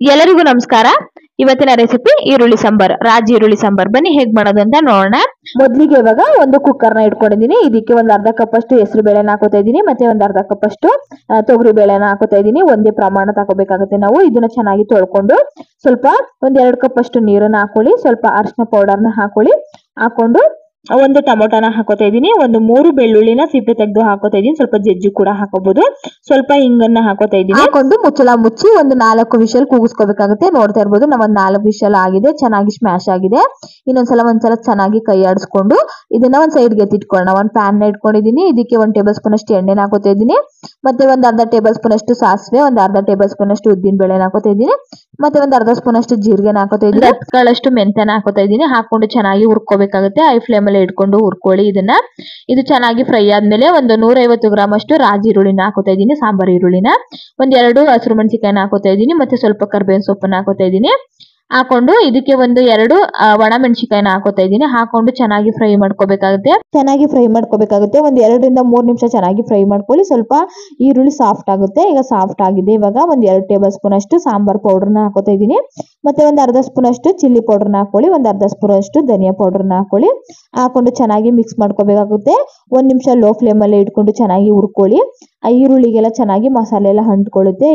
ಎಲ್ಲರಿಗೂ ನಮಸ್ಕಾರ. ಇವತ್ತಿನ ರೆಸಿಪಿ ಈರುಳ್ಳಿ ಸಾಂಬಾರ್, ರಾಜಿ ಈರುಳ್ಳಿ ಸಾಂಬಾರ್. ಬನ್ನಿ ಹೇಗ್ ಮಾಡೋದು ಅಂತ ನೋಡೋಣ. ಮೊದಲಿಗೆ ಇವಾಗ ಒಂದು ಕುಕ್ಕರ್ ನ ಇಟ್ಕೊಂಡಿದೀನಿ. ಇದಕ್ಕೆ ಒಂದು ಅರ್ಧ ಕಪ್ ಅಷ್ಟು ಹೆಸರು ಬೇಳೆನ ಹಾಕೋತಾ ಇದೀನಿ, ಮತ್ತೆ ಒಂದು ಅರ್ಧ ಕಪ್ ಅಷ್ಟು ತೊಗರಿ ಬೇಳೆನ ಹಾಕೋತಾ ಇದೀನಿ. ಒಂದೇ ಪ್ರಮಾಣ ತಗೋಬೇಕಾಗುತ್ತೆ. ನಾವು ಇದನ್ನ ಚೆನ್ನಾಗಿ ತೊಳ್ಕೊಂಡು ಸ್ವಲ್ಪ ಒಂದ್ 2 ಕಪ್ ಅಷ್ಟು ನೀರನ್ನ ಹಾಕೊಳ್ಳಿ, ಸ್ವಲ್ಪ ಅರಿಶಿನ ಪೌಡರ್ನ ಹಾಕೊಂಡು ಒಂದು ಟೊಮೊಟೊನ ಹಾಕೋತಾ ಇದೀನಿ, ಒಂದು 3 ಬೆಳ್ಳುಳ್ಳಿನ ಸಿಪ್ಪೆ ತೆಗೆದು ಹಾಕೋತಾ ಇದೀನಿ, ಸ್ವಲ್ಪ ಜಜ್ಜಿ ಕೂಡ ಹಾಕೋಬಹುದು, ಸ್ವಲ್ಪ ಹಿಂಗನ್ನ ಹಾಕೋತಾ ಇದೀನಿ. ಹಾಕೊಂಡು ಮುಚ್ಚಳ ಮುಚ್ಚಿ ಒಂದು 4 ವಿಷಲ್ ಕೂಗಿಸ್ಕೋಬೇಕಾಗುತ್ತೆ. ನೋಡ್ತಾ ಇರ್ಬೋದು ನಾವು ಒಂದು 4 ವಿಷಲ್ ಆಗಿದೆ, ಚೆನ್ನಾಗಿ ಸ್ಮ್ಯಾಶ್ ಆಗಿದೆ. ಒಂದ್ಸಲ ಚೆನ್ನಾಗಿ ಕೈ ಆಡಿಸ್ಕೊಂಡು ಇದನ್ನ ಒಂದ್ ಸೈಡ್ಗೆ ಎತ್ತಿಟ್ಕೊಳ್ಳೋಣ. ಒಂದು ಪ್ಯಾನ್ ನ ಇಟ್ಕೊಂಡಿದೀನಿ. ಇದಕ್ಕೆ 1 ಟೇಬಲ್ ಸ್ಪೂನ್ ಅಷ್ಟು ಎಣ್ಣೆನ ಹಾಕೋತಾ ಇದೀನಿ, ಮತ್ತೆ ಒಂದು ಅರ್ಧ ಟೇಬಲ್ ಸ್ಪೂನ್ ಅಷ್ಟು ಸಾಸಿವೆ, ಒಂದು ಅರ್ಧ ಟೇಬಲ್ ಸ್ಪೂನ್ ಅಷ್ಟು ಉದ್ದಿನ ಬೇಳೆನ ಹಾಕೋತಾ ಇದೀನಿ, ಮತ್ತೆ ಒಂದು ಅರ್ಧ ಸ್ಪೂನ್ ಅಷ್ಟು ಜೀರಿಗೆನ ಹಾಕೋತಾ ಇದೀನಿ, 10 ಕಾಳಷ್ಟು ಮೆಂತ್ಯನ ಹಾಕೋತಾ ಇದೀನಿ. ಹಾಕೊಂಡು ಚೆನ್ನಾಗಿ ಹುರ್ಕೋಬೇಕಾಗುತ್ತೆ. ಹೈ ಫ್ಲೇಮ್ ಅಲ್ಲಿ ಇಟ್ಕೊಂಡು ಹುರ್ಕೊಳ್ಳಿ ಇದನ್ನ. ಇದು ಚೆನ್ನಾಗಿ ಫ್ರೈ ಆದ್ಮೇಲೆ ಒಂದು 150 ಗ್ರಾಮ್ ಅಷ್ಟು ರಾಜಿ ಈರುಳ್ಳಿನ ಹಾಕೋತಾ ಇದೀನಿ, ಸಾಂಬಾರ್ ಈರುಳ್ಳಿನ. ಒಂದ್ 2 ಹಸಿರು ಮೆಣಸಿನಕಾಯಿನ ಹಾಕೋತಾ ಇದೀನಿ, ಮತ್ತೆ ಸ್ವಲ್ಪ ಕರಿಬೇವಿನ ಸೊಪ್ಪನ್ನ ಹಾಕೋತಾ ಇದೀನಿ. ಹಾಕೊಂಡು ಇದಕ್ಕೆ ಒಂದು 2 ಒಣ ಮೆಣಸಿನಕಾಯಿನ ಹಾಕೋತಾ ಇದೀನಿ. ಹಾಕೊಂಡು ಚೆನ್ನಾಗಿ ಫ್ರೈ ಮಾಡ್ಕೋಬೇಕಾಗುತ್ತೆ. ಒಂದ್ 2 ರಿಂದ 3 ನಿಮಿಷ ಚೆನ್ನಾಗಿ ಫ್ರೈ ಮಾಡ್ಕೊಳ್ಳಿ. ಸ್ವಲ್ಪ ಈರುಳ್ಳಿ ಸಾಫ್ಟ್ ಆಗುತ್ತೆ. ಈಗ ಸಾಫ್ಟ್ ಆಗಿದೆ. ಇವಾಗ ಒಂದ್ 2 ಟೇಬಲ್ ಸ್ಪೂನ್ ಅಷ್ಟು ಸಾಂಬಾರ್ ಪೌಡರ್ನ ಹಾಕೋತಾ ಇದೀನಿ, ಮತ್ತೆ ಒಂದು ಅರ್ಧ ಸ್ಪೂನ್ ಅಷ್ಟು ಚಿಲ್ಲಿ ಪೌಡರ್ನ ಹಾಕೊಳ್ಳಿ, ಒಂದು ಅರ್ಧ ಸ್ಪೂನ್ ಅಷ್ಟು ಧನಿಯಾ ಪೌಡರ್ನ ಹಾಕೊಳ್ಳಿ. ಹಾಕೊಂಡು ಚೆನ್ನಾಗಿ ಮಿಕ್ಸ್ ಮಾಡ್ಕೋಬೇಕಾಗುತ್ತೆ. 1 ನಿಮಿಷ ಲೋ ಫ್ಲೇಮ್ ಅಲ್ಲಿ ಇಟ್ಕೊಂಡು ಚೆನ್ನಾಗಿ ಹುರ್ಕೊಳ್ಳಿ. ಆ ಈರುಳ್ಳಿಗೆಲ್ಲ ಚೆನ್ನಾಗಿ ಮಸಾಲೆ ಎಲ್ಲ ಅಂಟ್ಕೊಳ್ಳುತ್ತೆ.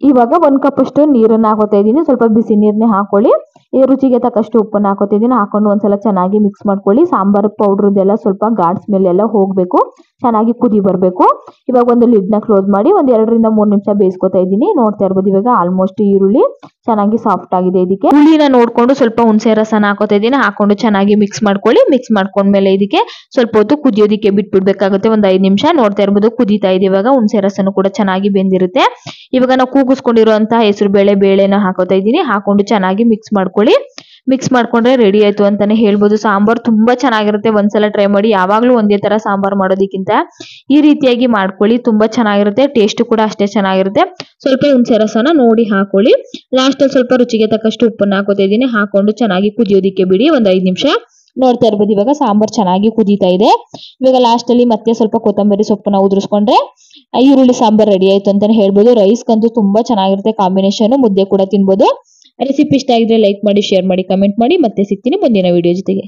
ಇವಾಗ 1 ಕಪ್ ಅಷ್ಟು ನೀರನ್ನ ಹಾಕೋತಾ ಇದೀನಿ, ಸ್ವಲ್ಪ ಬಿಸಿ ನೀರ್ನೇ ಹಾಕೊಳ್ಳಿ. ಈ ರುಚಿಗೆ ತಕ್ಕಷ್ಟು ಉಪ್ಪನ್ನ ಹಾಕೋತಾ ಇದೀನಿ. ಹಾಕೊಂಡು ಒಂದ್ಸಲ ಚೆನ್ನಾಗಿ ಮಿಕ್ಸ್ ಮಾಡ್ಕೊಳ್ಳಿ. ಸಾಂಬಾರ್ ಪೌಡರ್ದೆಲ್ಲ ಸ್ವಲ್ಪ ಗಾಡ್ ಸ್ಮೆಲ್ ಎಲ್ಲ ಹೋಗ್ಬೇಕು, ಚೆನ್ನಾಗಿ ಕುದಿ ಬರ್ಬೇಕು. ಇವಾಗ ಒಂದು ಲಿಡ್ ನ ಕ್ಲೋಸ್ ಮಾಡಿ ಒಂದ್ 2 ರಿಂದ 3 ನಿಮಿಷ ಬೇಯಿಸ್ಕೊತಾ ಇದೀನಿ. ನೋಡ್ತಾ ಇರ್ಬೋದು ಇವಾಗ ಆಲ್ಮೋಸ್ಟ್ ಈರುಳ್ಳಿ ಚೆನ್ನಾಗಿ ಸಾಫ್ಟ್ ಆಗಿದೆ. ಇದಕ್ಕೆ ಹುಳಿನ ನೋಡ್ಕೊಂಡು ಸ್ವಲ್ಪ ಹುಣಸೆ ರಸನ ಹಾಕೋತಾ ಇದೀನಿ. ಹಾಕೊಂಡು ಚೆನ್ನಾಗಿ ಮಿಕ್ಸ್ ಮಾಡ್ಕೊಳ್ಳಿ. ಮಿಕ್ಸ್ ಮಾಡ್ಕೊಂಡ್ಮೇಲೆ ಇದಕ್ಕೆ ಸ್ವಲ್ಪ ಹೊತ್ತು ಕುದಿಯೋದಿಕ್ಕೆ ಬಿಟ್ಬಿಡ್ಬೇಕಾಗುತ್ತೆ, ಒಂದು 5 ನಿಮಿಷ. ನೋಡ್ತಾ ಇರ್ಬೋದು ಕುದೀತಾ ಇದೆ. ಇವಾಗ ಹುಣಸೆ ರಸನು ಕೂಡ ಚೆನ್ನಾಗಿ ಬೆಂದಿರುತ್ತೆ. ಇವಾಗ ನಾವು ಕೂಗಿಸ್ಕೊಂಡಿರುವಂತಹ ಹೆಸರು ಬೇಳೆನ ಹಾಕೋತಾ ಇದೀನಿ. ಹಾಕೊಂಡು ಚೆನ್ನಾಗಿ ಮಿಕ್ಸ್ ಮಾಡ್ಕೊಳ್ಳಿ. ಮಿಕ್ಸ್ ಮಾಡ್ಕೊಂಡ್ರೆ ರೆಡಿ ಆಯ್ತು ಅಂತಾನೆ ಹೇಳ್ಬೋದು. ಸಾಂಬಾರ್ ತುಂಬಾ ಚೆನ್ನಾಗಿರುತ್ತೆ. ಒಂದ್ಸಲ ಟ್ರೈ ಮಾಡಿ. ಯಾವಾಗ್ಲೂ ಒಂದೇ ತರ ಸಾಂಬಾರ್ ಮಾಡೋದಕ್ಕಿಂತ ಈ ರೀತಿಯಾಗಿ ಮಾಡ್ಕೊಳ್ಳಿ, ತುಂಬಾ ಚೆನ್ನಾಗಿರುತ್ತೆ. ಟೇಸ್ಟ್ ಕೂಡ ಅಷ್ಟೇ ಚೆನ್ನಾಗಿರುತ್ತೆ. ಸ್ವಲ್ಪ ಹುಣಸೆ ರಸನ ನೋಡಿ ಹಾಕೊಳ್ಳಿ. ಲಾಸ್ಟ್ ಅಲ್ಲಿ ಸ್ವಲ್ಪ ರುಚಿಗೆ ತಕ್ಕಷ್ಟು ಉಪ್ಪನ್ನ ಹಾಕೋತಾ ಇದೀನಿ. ಹಾಕೊಂಡು ಚೆನ್ನಾಗಿ ಕುದಿಯೋದಿಕ್ಕೆ ಬಿಡಿ ಒಂದು 5 ನಿಮಿಷ. ನೋಡ್ತಾ ಇರ್ಬೋದು ಇವಾಗ ಸಾಂಬಾರ್ ಚೆನ್ನಾಗಿ ಕುದೀತಾ ಇದೆ. ಇವಾಗ ಲಾಸ್ಟ್ ಅಲ್ಲಿ ಮತ್ತೆ ಸ್ವಲ್ಪ ಕೊತ್ತಂಬರಿ ಸೊಪ್ಪನ್ನ ಉದುರಿಸ್ಕೊಂಡ್ರೆ ಈರುಳ್ಳಿ ಸಾಂಬಾರ್ ರೆಡಿ ಆಯ್ತು ಅಂತಾನೆ ಹೇಳ್ಬೋದು. ರೈಸ್ ಕಂತೂ ತುಂಬಾ ಚೆನ್ನಾಗಿರುತ್ತೆ ಕಾಂಬಿನೇಷನ್, ಮುದ್ದೆ ಕೂಡ ತಿನ್ಬೋದು. ರೆಸಿಪಿ ಇಷ್ಟ ಆಗಿದ್ರೆ ಲೈಕ್ ಮಾಡಿ, ಶೇರ್ ಮಾಡಿ, ಕಮೆಂಟ್ ಮಾಡಿ. ಮತ್ತೆ ಸಿಗ್ತೀನಿ ಮುಂದಿನ ವಿಡಿಯೋ ಜೊತೆಗೆ.